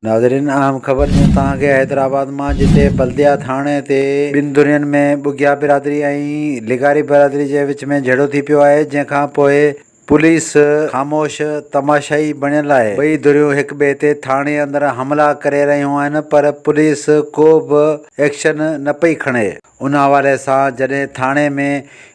नाज़रीन अहम ख़बर ॾियूं तव्हांखे हैदराबाद मां, जिते बल्दिया थाणे ते ॿिनि धुरियुनि में बुगिया बिरादरी ऐं लिगारी बिरादरी जे विच में झेड़ो थी पियो आहे, जंहिंखां पोइ पुलिस ख़ामोश तमाशाई बणियल आहे। ॿई धुरियूं हिक ॿिए ते थाणे अंदरि हमला करे रहियूं आहिनि, पर पुलिस को बि एक्शन न पई खणे। उन हवाले सां जॾहिं थाणे में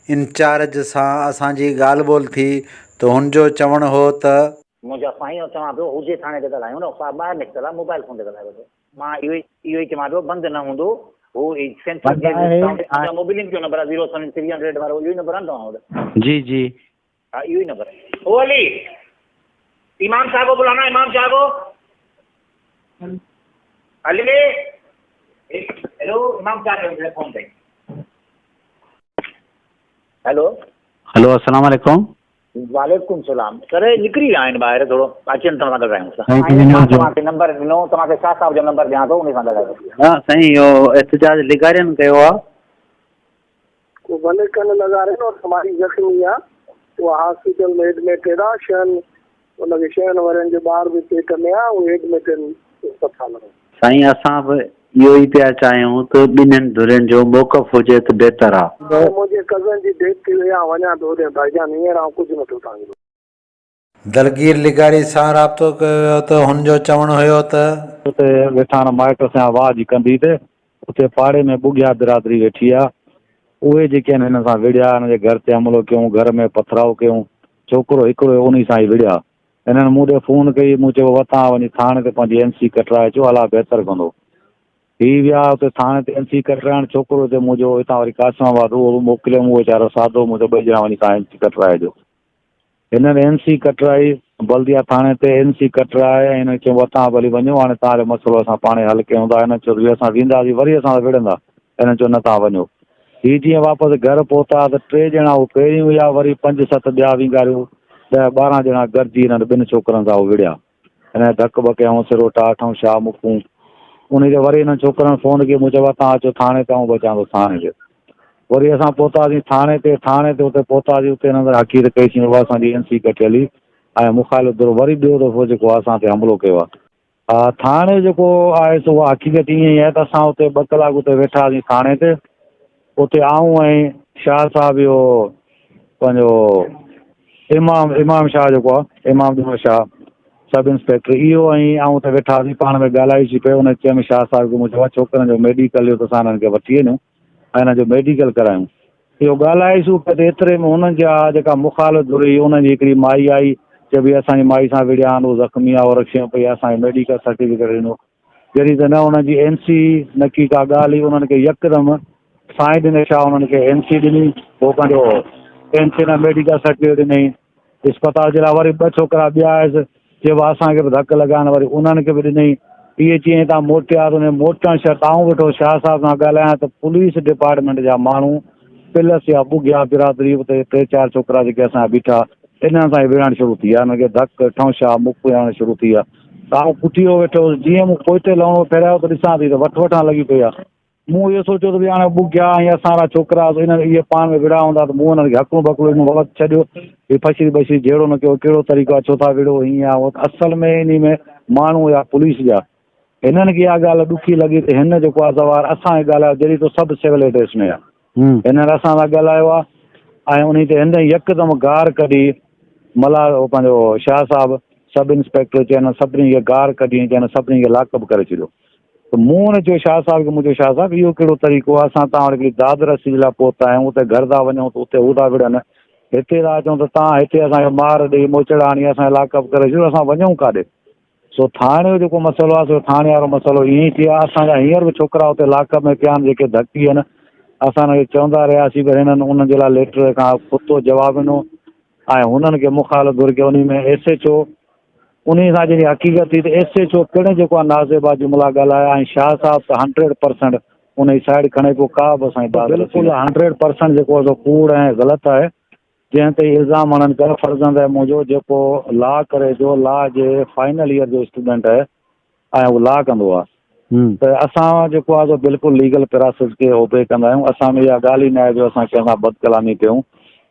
इंचार्ज सां असांजी ॻाल्हि ॿोल थी त हुनजो चवणु हो त मुंहिंजा साईं चवां पियो हुजे थाणे ते ॻाल्हायूं न, साहिबु ॿाहिरि निकितल आहे, मोबाइल फ़ोन ते ॻाल्हाए वठो। मां इहो ई चवां पियो, बंदि न हूंदो हू सेंट्रल जे मोबिलिंग जो नंबर आहे 07300 वारो, इहो ई नंबर आहे न तव्हां वटि? जी जी हाँ, इहो ही नंबर है। ओ अली, इमाम साहब को बुलाना, इमाम साहब को। अली, हेलो, इमाम साहब के फोन पे। हेलो हेलो, अस्सलाम वालेकुम। वालेकुम सलाम। सर निकिरी विया आहिनि ॿाहिरि, थोरो अचनि तव्हां ॻाल्हायूं था। तव्हांखे नंबर ॾिनो, तव्हांखे शाह साहब जो नंबर ॾियां थो, उन सां ॻाल्हायो। हा साईं, इहो एहतजाज लिगारियनि कयो आहे। वो भले कन लगा रहे हैं और हमारी जख्मी है, वो हॉस्पिटल में एडमिटेड आहे। शहन उनखे शहन वारनि जे ॿार बि पेट में आहे, उहे एडमिटेड अस्पताल में। साईं, असां बि इहो ई पिया चाहियूं त ॿिन्हिनि धुरियुनि जो मौक़फ़ हुजे त बहितर आहे। मुंहिंजे कज़न जी डेथ थी वई आहे, वञा थो होॾे भाईजान, हींअर आउं कुझु नथो तव्हांखे। दलगीर लिगारी सां राब्तो कयो त हुनजो चवणु हुयो त उते वेठा माइट सां आवाज़ कंदी ते उते पाड़े में बुगिया बिरादरी वेठी आहे। उहे जेके आहिनि हिन सां विड़िया, हिनजे घर ते हमिलो कयूं, घर में पथराव कयूं। छोकिरो हिकिड़ो उन सां ई विड़िया। हिननि मूं ॾे फ़ोन कई, मूं चयो वतां वञी थाणे ते पंहिंजी MC कटराए अचो, अला बहितर कंदो। हीअ विया उते थाणे ते MC कटराइण। छोकिरो हिते मुंहिंजो हितां वरी कासमाबाद उहो मोकिलियमि, उहो वीचारो सादो मुंहिंजो, ॿई ॼणा वञी तव्हां MC कटराए जो। हिननि MC कटराई बल्दिया थाणे ते, MC कटराए ऐं हिन चयो वतां भली वञो, हाणे तव्हांजो मसइलो असां पाणे हल कयूं था। हिन चयो असां वेंदासीं, वरी असां विड़ंदा। हिन चयो न तव्हां वञो। हीअ जीअं वापसि घर पहुता त 3 ॼणा उहे पहिरीं हुआ, वरी 5-7 ॿिया विंगारियूं, 10-12 ॼणा गॾिजी हिननि 2 छोकिरनि सां उहे विड़िया। हिन धक ॿ कयऊं, सिरो टाठऊं, छा मुकूं। उनखे वरी हिननि छोकिरनि फ़ोन कयो, मूं चयो तव्हां अचो थाणे ते, ऐं बचां थो थाणे ते। वरी असां पहुतासीं थाणे ते उते पहुतासीं, उते हिननि हक़ीक़त कईसीं बाबा असांजी MC कटियल ई ऐं मुखालिफ़ धुरो वरी ॿियो दफ़ो जेको आहे असां ते हमिलो कयो आहे। हा, थाणे जेको आहे सो उहा हक़ीक़त ईअं ई आहे त असां उते 2 कलाक उते वेठा हुआसीं थाणे ते। उते आऊं ऐं शाह साहब, इहो पंहिंजो इमाम शाह जेको आहे, इमाम जुमा शाह सब इंस्पेक्टर, इहो ऐं आऊं उते वेठा हुआसीं, पाण में ॻाल्हाईसीं पियो। हुन चयो शाह साहब खे, मूं चयो छोकिरनि जो मेडिकल जो त असां हिननि खे वठी वञूं ऐं हिन जो मेडिकल करायूं। इहो ॻाल्हाईसीं पियो त एतिरे में हुननि जा जेका मुखालिफ़ धुर हुई, हुननि जी हिकिड़ी माई आई, चए भई असांजी माई सां विड़िया आहिनि, उहो ज़ख़्मी आहे, और रखियो पई, असांखे मेडिकल सर्टिफिकेट ॾिनो। जॾहिं त न हुननि जी MC न की का ॻाल्हि हुई, उन्हनि खे यकदमि साईं ॾिने छा, उन्हनि खे MC ॾिनी, पोइ पंहिंजो MC न मेडिकल सर्टिफिकेट ॾिनई। अस्पताल जे लाइ वरी 2 छोकिरा ॿिया आयसि, चइबो असांखे बि धकु लॻाइनि, वरी उन्हनि खे बि ॾिनई। इहे जीअं तव्हां मोटिया, उन मोटण शर्त आऊं वेठो शाह साहब सां ॻाल्हायां त पुलिस डिपार्टमेंट जा माण्हू प्लस या बुगिया बिरादरी, उते 3-4 छोकिरा जेके असां बीठा, इन्हनि सां ई विढ़णु शुरू थी आहे। हिनखे धकु ठौंशा मुक विहणु शुरू थी आहे। आऊं पुठियो वेठो, जीअं मूं पोइते लहणो पहिरियों त ॾिसां थी त वठि लॻी पई आहे। मूं इहो सोचियो त भई हाणे बुगिया ऐं असां वारा छोकिरा इहे पाण में विड़ा हूंदा, त मूं हिननि खे हकूं बकूं ॾिनो, वक़्तु छॾियो, हीअ फसी बसी जहिड़ो न कयो, कहिड़ो तरीक़ो आहे, छो था विड़ो, हीअं आहे। असल में इन में माण्हू या पुलिस जा, हिननि खे इहा ॻाल्हि ॾुखी लॻी त हिन जेको आहे सवार असांखे ॻाल्हायो, जॾहिं तो सभु सिविल एड्रेस में आहे, हिननि असां सां ॻाल्हायो आहे। ऐं उन ते हिन यकदमि गार कढी, हो पंहिंजो शाह साहब सब इंस्पेक्टर चयनि सभिनी खे गार कढी, चयनि सभिनी खे लॉकअप करे छॾियो। त मूं हुन चयो शाह साहब खे, मुंहिंजो शाह साहब इहो कहिड़ो तरीक़ो आहे, असां तव्हां वटि हिकिड़ी दाद रसी जे लाइ पहुता आहियूं, उते घर था वञूं त उते हू था विड़नि, हिते था अचूं त तव्हां हिते असांखे मार ॾेई मोचड़ा हणी असांखे लॉकअप करे छॾियो, असां वञूं काॾे। सो थाणे जो जेको मसइलो आहे, सो थाणे वारो मसइलो ईअं ई थी आहे। असांजा हींअर बि छोकिरा उते लॉकअप में पिया आहिनि, जेके धकी आहिनि। असां हुनखे चवंदा रहियासीं, पर हिननि उन्हनि जे लाइ लेटर खां पुतो जवाबु ॾिनो ऐं हुननि खे मुखालिफ़ घुर कयो। उन में SHO उन सां जॾहिं हक़ीक़त थी त SHO पिणु जेको आहे नाज़िबा जुमिला ॻाल्हाया, ऐं शाह साहब त 100% उन जी साइड खणे पोइ का बि असांजी बिल्कुलु 100% जेको आहे कूड़ ऐं ग़लति आहे। जंहिं ते इल्ज़ाम हणनि पिया फर्ज़ंद आहे मुंहिंजो, जेको लॉ करे जो, लॉ जे फाइनल ईयर जो स्टूडेंट आहे ऐं उहो लॉ कंदो आहे, त असां जेको आहे सो बिल्कुलु लीगल प्रोसेस खे ओबे कंदा आहियूं। असां में इहा ॻाल्हि ई न आहे जो असां कंहिंसां बदकलामी कयूं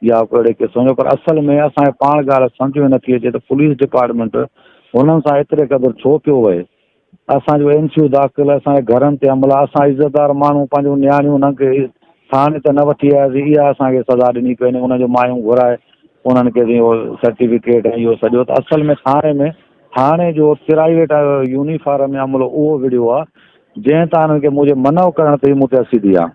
या कहिड़े क़िस्म जो, पर असल में असांखे पाण ॻाल्हि सम्झ में नथी अचे त पुलिस डिपार्टमेंट हुननि सां एतिरे क़दुरु छो पियो वहे। असांजो NCU दाख़िल, असांजे घरनि ते हमला, असां इज़तदार माण्हू पंहिंजो नियाणियूं उन्हनि खे थाने ते न वठी आयासीं, इहा असांखे सज़ा ॾिनी पई, उनजो मायूं घुराए उन्हनि खे इहो सर्टिफिकेट ऐं इहो सॼो। त असल में थाणे जो प्राइवेट यूनिफॉर्म में अमलो उहो विड़ियो आहे जंहिं तां हुननि खे मुंहिंजे मनव करण ते मूं ते असीदी आहे।